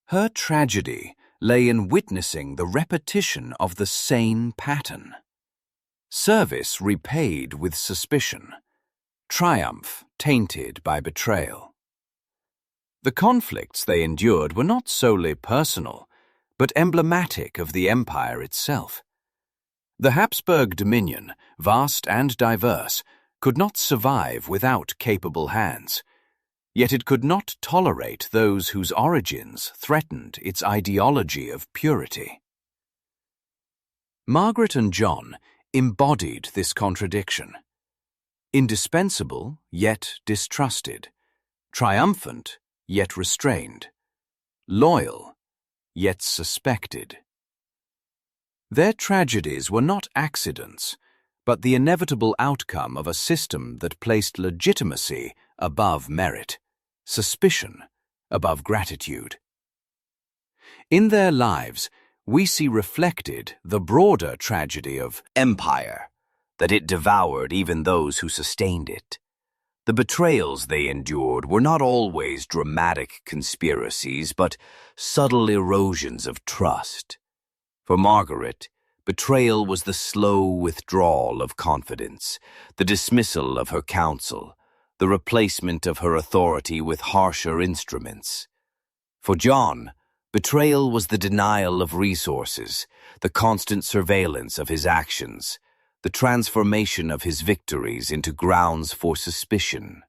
Her tragedy lay in witnessing the repetition of the same pattern. Service repaid with suspicion, triumph tainted by betrayal. The conflicts they endured were not solely personal, but emblematic of the empire itself. The Habsburg dominion, vast and diverse, could not survive without capable hands, yet it could not tolerate those whose origins threatened its ideology of purity. Margaret and John embodied this contradiction. Indispensable, yet distrusted. Triumphant, yet restrained. Loyal, yet suspected. Their tragedies were not accidents, but the inevitable outcome of a system that placed legitimacy above merit, suspicion above gratitude. In their lives, we see reflected the broader tragedy of empire, that it devoured even those who sustained it. The betrayals they endured were not always dramatic conspiracies, but subtle erosions of trust. For Margaret, betrayal was the slow withdrawal of confidence, the dismissal of her counsel, the replacement of her authority with harsher instruments. For John, betrayal was the denial of resources, the constant surveillance of his actions, the transformation of his victories into grounds for suspicion.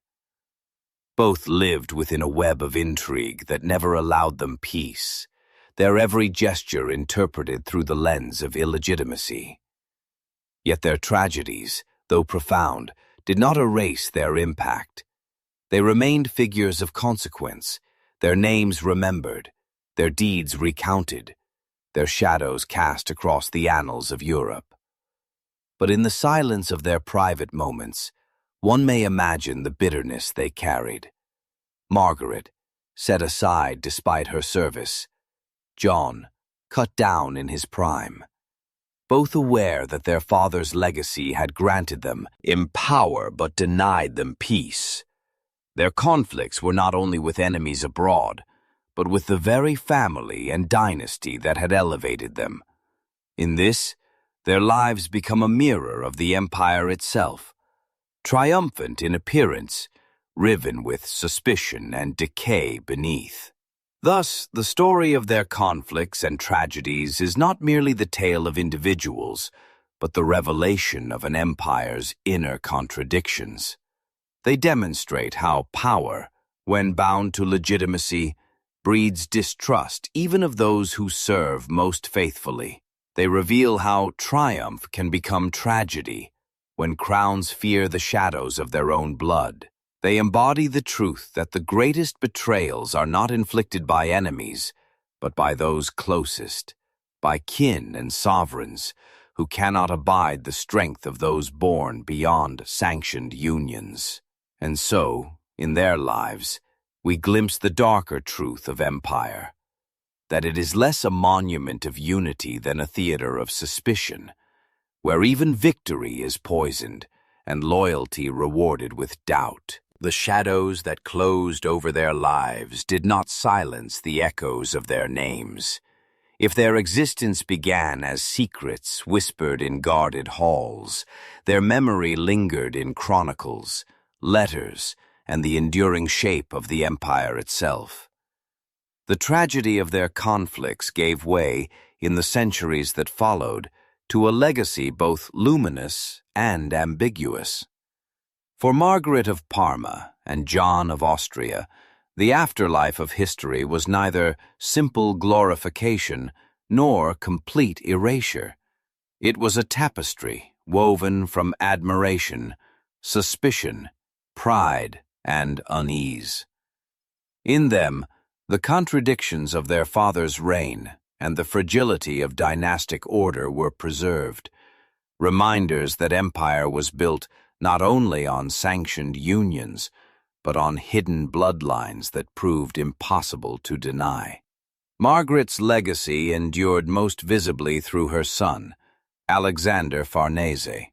Both lived within a web of intrigue that never allowed them peace, their every gesture interpreted through the lens of illegitimacy. Yet their tragedies, though profound, did not erase their impact. They remained figures of consequence, their names remembered, their deeds recounted, their shadows cast across the annals of Europe. But in the silence of their private moments, one may imagine the bitterness they carried. Margaret, set aside despite her service. John, cut down in his prime. Both aware that their father's legacy had granted them power but denied them peace. Their conflicts were not only with enemies abroad, but with the very family and dynasty that had elevated them. In this, their lives become a mirror of the empire itself, triumphant in appearance, riven with suspicion and decay beneath. Thus, the story of their conflicts and tragedies is not merely the tale of individuals, but the revelation of an empire's inner contradictions. They demonstrate how power, when bound to legitimacy, breeds distrust even of those who serve most faithfully. They reveal how triumph can become tragedy when crowns fear the shadows of their own blood. They embody the truth that the greatest betrayals are not inflicted by enemies, but by those closest, by kin and sovereigns who cannot abide the strength of those born beyond sanctioned unions. And so, in their lives, we glimpse the darker truth of empire, that it is less a monument of unity than a theater of suspicion, where even victory is poisoned and loyalty rewarded with doubt. The shadows that closed over their lives did not silence the echoes of their names. If their existence began as secrets whispered in guarded halls, their memory lingered in chronicles, letters, and the enduring shape of the empire itself. The tragedy of their conflicts gave way, in the centuries that followed, to a legacy both luminous and ambiguous. For Margaret of Parma and John of Austria, the afterlife of history was neither simple glorification nor complete erasure. It was a tapestry woven from admiration, suspicion, pride, and unease. In them, the contradictions of their father's reign and the fragility of dynastic order were preserved, reminders that empire was built not only on sanctioned unions, but on hidden bloodlines that proved impossible to deny. Margaret's legacy endured most visibly through her son, Alexander Farnese.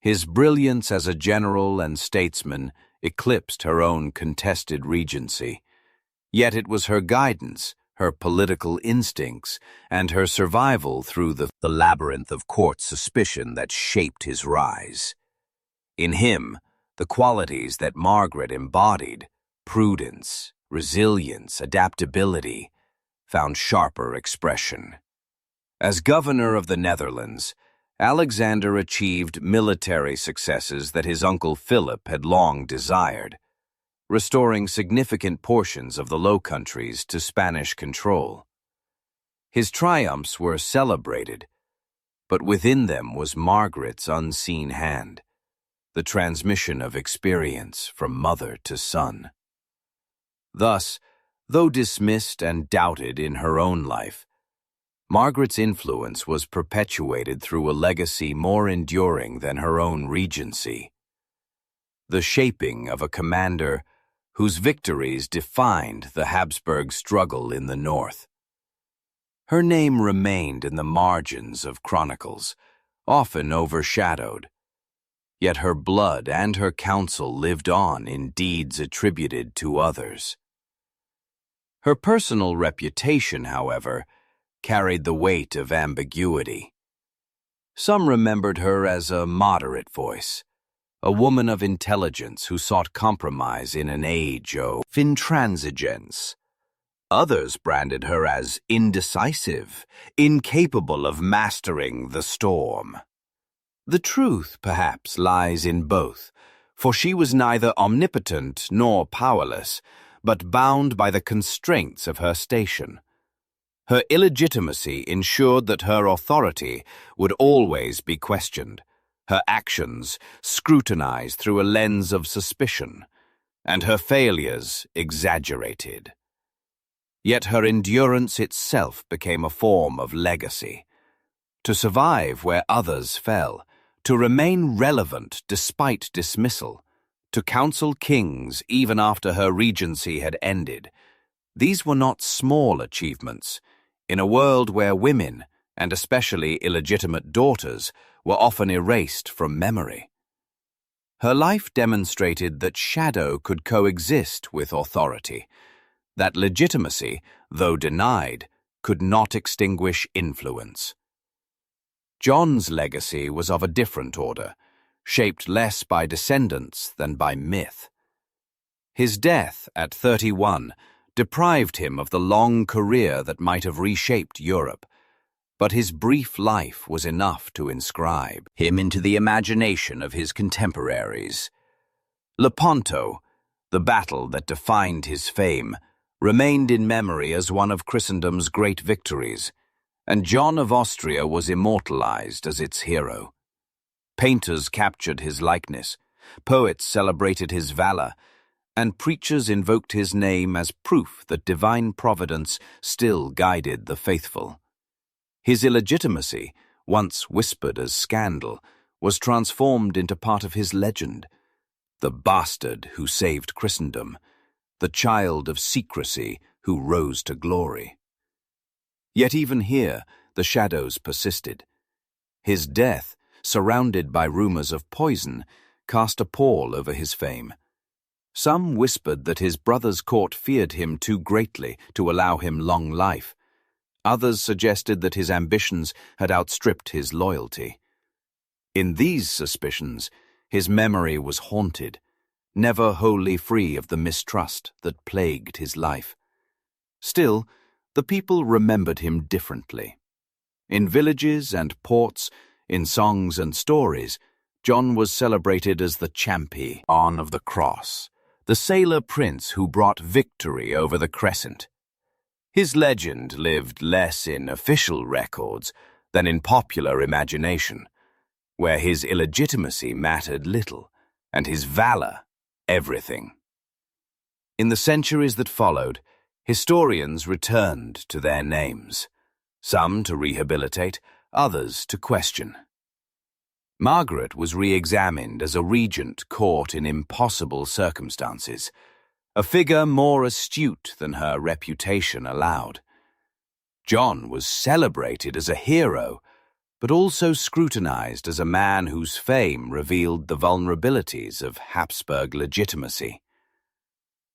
His brilliance as a general and statesman eclipsed her own contested regency, yet it was her guidance, her political instincts, and her survival through the labyrinth of court suspicion that shaped his rise. In him, the qualities that Margaret embodied, prudence, resilience, adaptability, found sharper expression. As governor of the Netherlands, Alexander achieved military successes that his uncle Philip had long desired, restoring significant portions of the Low Countries to Spanish control. His triumphs were celebrated, but within them was Margaret's unseen hand, the transmission of experience from mother to son. Thus, though dismissed and doubted in her own life, Margaret's influence was perpetuated through a legacy more enduring than her own regency, the shaping of a commander whose victories defined the Habsburg struggle in the north. Her name remained in the margins of chronicles, often overshadowed, yet her blood and her counsel lived on in deeds attributed to others. Her personal reputation, however, carried the weight of ambiguity. Some remembered her as a moderate voice, a woman of intelligence who sought compromise in an age of intransigence. Others branded her as indecisive, incapable of mastering the storm. The truth, perhaps, lies in both, for she was neither omnipotent nor powerless, but bound by the constraints of her station. Her illegitimacy ensured that her authority would always be questioned, her actions scrutinized through a lens of suspicion, and her failures exaggerated. Yet her endurance itself became a form of legacy. To survive where others fell, to remain relevant despite dismissal, to counsel kings even after her regency had ended, these were not small achievements in a world where women, and especially illegitimate daughters, were often erased from memory. Her life demonstrated that shadow could coexist with authority, that legitimacy, though denied, could not extinguish influence. John's legacy was of a different order, shaped less by descendants than by myth. His death at 31 deprived him of the long career that might have reshaped Europe, but his brief life was enough to inscribe him into the imagination of his contemporaries. Lepanto, the battle that defined his fame, remained in memory as one of Christendom's great victories, and John of Austria was immortalized as its hero. Painters captured his likeness, poets celebrated his valor, and preachers invoked his name as proof that divine providence still guided the faithful. His illegitimacy, once whispered as scandal, was transformed into part of his legend, the bastard who saved Christendom, the child of secrecy who rose to glory. Yet even here, the shadows persisted. His death, surrounded by rumors of poison, cast a pall over his fame. Some whispered that his brother's court feared him too greatly to allow him long life. Others suggested that his ambitions had outstripped his loyalty. In these suspicions, his memory was haunted, never wholly free of the mistrust that plagued his life. Still, the people remembered him differently. In villages and ports, in songs and stories, John was celebrated as the champion of the cross, the sailor prince who brought victory over the crescent. His legend lived less in official records than in popular imagination, where his illegitimacy mattered little and his valor everything. In the centuries that followed, historians returned to their names, some to rehabilitate, others to question. Margaret was re-examined as a regent caught in impossible circumstances, a figure more astute than her reputation allowed. John was celebrated as a hero, but also scrutinized as a man whose fame revealed the vulnerabilities of Habsburg legitimacy.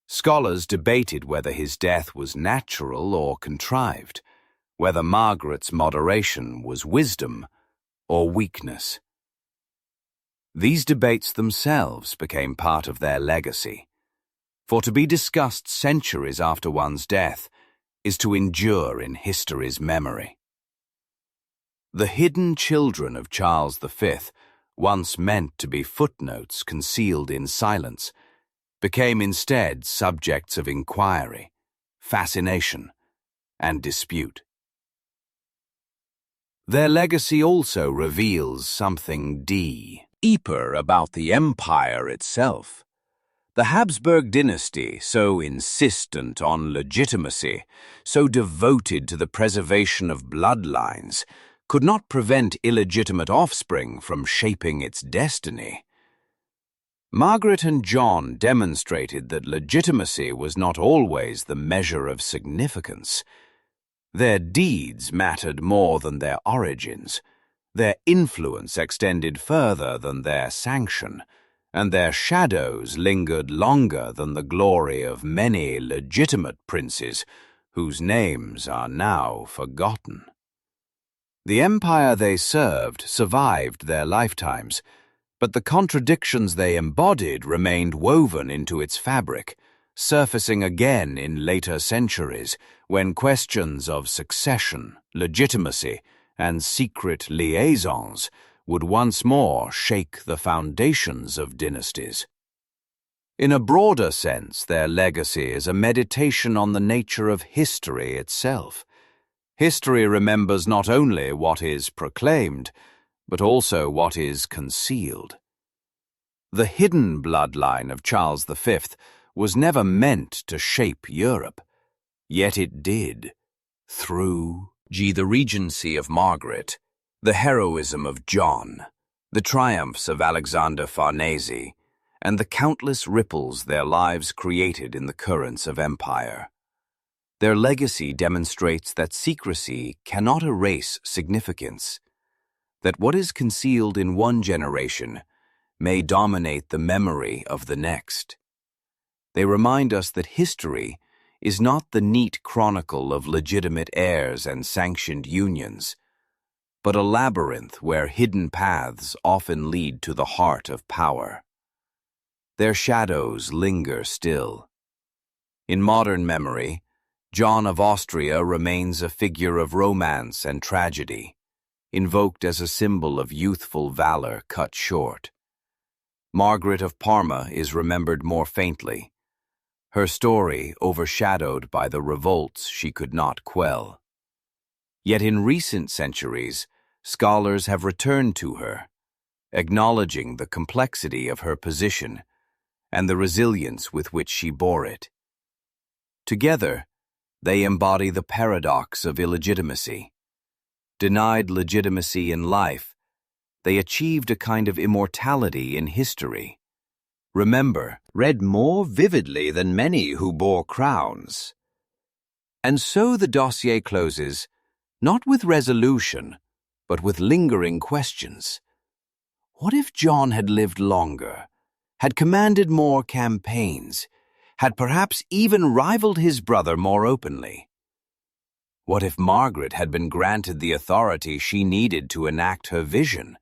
Scholars debated whether his death was natural or contrived, whether Margaret's moderation was wisdom or weakness. These debates themselves became part of their legacy, for to be discussed centuries after one's death is to endure in history's memory. The hidden children of Charles V, once meant to be footnotes concealed in silence, became instead subjects of inquiry, fascination, and dispute. Their legacy also reveals something deeper about the empire itself. The Habsburg dynasty, so insistent on legitimacy, so devoted to the preservation of bloodlines, could not prevent illegitimate offspring from shaping its destiny. Margaret and John demonstrated that legitimacy was not always the measure of significance. Their deeds mattered more than their origins. Their influence extended further than their sanction, and their shadows lingered longer than the glory of many legitimate princes whose names are now forgotten. The empire they served survived their lifetimes, but the contradictions they embodied remained woven into its fabric, surfacing again in later centuries when questions of succession, legitimacy, and secret liaisons would once more shake the foundations of dynasties. In a broader sense, their legacy is a meditation on the nature of history itself. History remembers not only what is proclaimed, but also what is concealed. The hidden bloodline of Charles V was never meant to shape Europe, yet it did, through the regency of Margaret, the heroism of John, the triumphs of Alexander Farnese, and the countless ripples their lives created in the currents of empire. Their legacy demonstrates that secrecy cannot erase significance, that what is concealed in one generation may dominate the memory of the next. They remind us that history is not the neat chronicle of legitimate heirs and sanctioned unions, but a labyrinth where hidden paths often lead to the heart of power. Their shadows linger still. In modern memory, John of Austria remains a figure of romance and tragedy, invoked as a symbol of youthful valor cut short. Margaret of Parma is remembered more faintly, her story overshadowed by the revolts she could not quell. Yet in recent centuries, scholars have returned to her, acknowledging the complexity of her position and the resilience with which she bore it. Together, they embody the paradox of illegitimacy. Denied legitimacy in life, they achieved a kind of immortality in history. Read more vividly than many who bore crowns. And so the dossier closes, not with resolution, but with lingering questions. What if John had lived longer, had commanded more campaigns, had perhaps even rivaled his brother more openly? What if Margaret had been granted the authority she needed to enact her vision,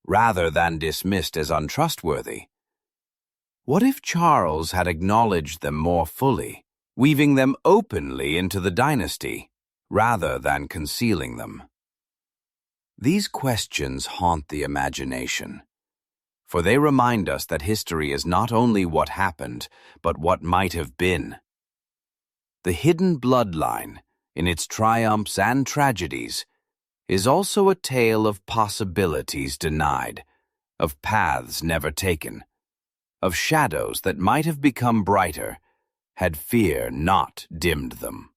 rather than dismissed as untrustworthy? What if Charles had acknowledged them more fully, weaving them openly into the dynasty, rather than concealing them? These questions haunt the imagination, for they remind us that history is not only what happened, but what might have been. The hidden bloodline, in its triumphs and tragedies, is also a tale of possibilities denied, of paths never taken, of shadows that might have become brighter had fear not dimmed them.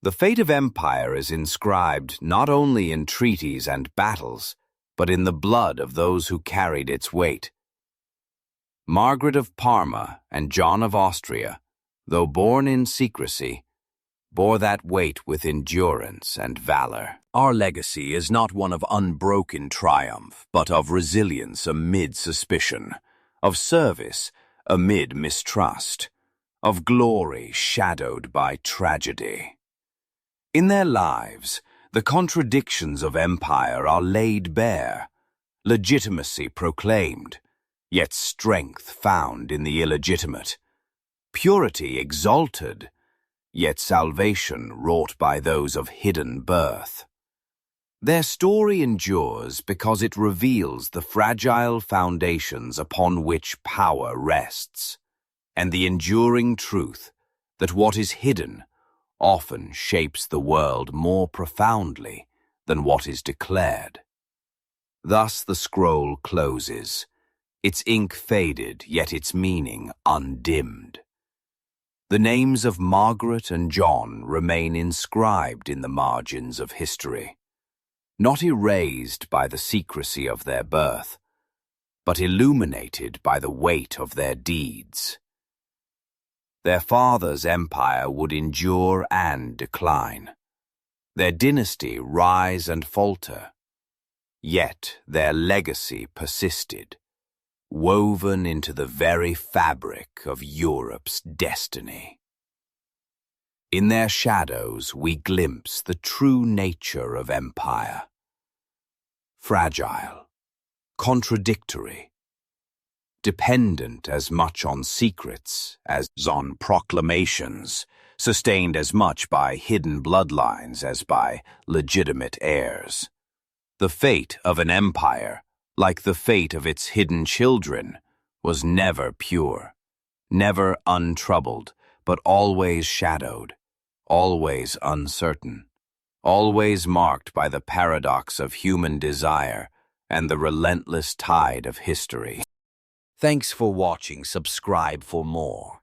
The fate of empire is inscribed not only in treaties and battles, but in the blood of those who carried its weight. Margaret of Parma and John of Austria, though born in secrecy, bore that weight with endurance and valor. Our legacy is not one of unbroken triumph, but of resilience amid suspicion, of service amid mistrust, of glory shadowed by tragedy. In their lives, the contradictions of empire are laid bare, legitimacy proclaimed, yet strength found in the illegitimate, purity exalted, yet salvation wrought by those of hidden birth. Their story endures because it reveals the fragile foundations upon which power rests, and the enduring truth that what is hidden often shapes the world more profoundly than what is declared. Thus the scroll closes, its ink faded, yet its meaning undimmed. The names of Margaret and John remain inscribed in the margins of history, not erased by the secrecy of their birth, but illuminated by the weight of their deeds. Their father's empire would endure and decline, their dynasty rise and falter, yet their legacy persisted, woven into the very fabric of Europe's destiny. In their shadows we glimpse the true nature of empire. Fragile, contradictory, dependent as much on secrets as on proclamations, sustained as much by hidden bloodlines as by legitimate heirs. The fate of an empire, like the fate of its hidden children, was never pure, never untroubled, but always shadowed, always uncertain, always marked by the paradox of human desire and the relentless tide of history. Thanks for watching. Subscribe for more.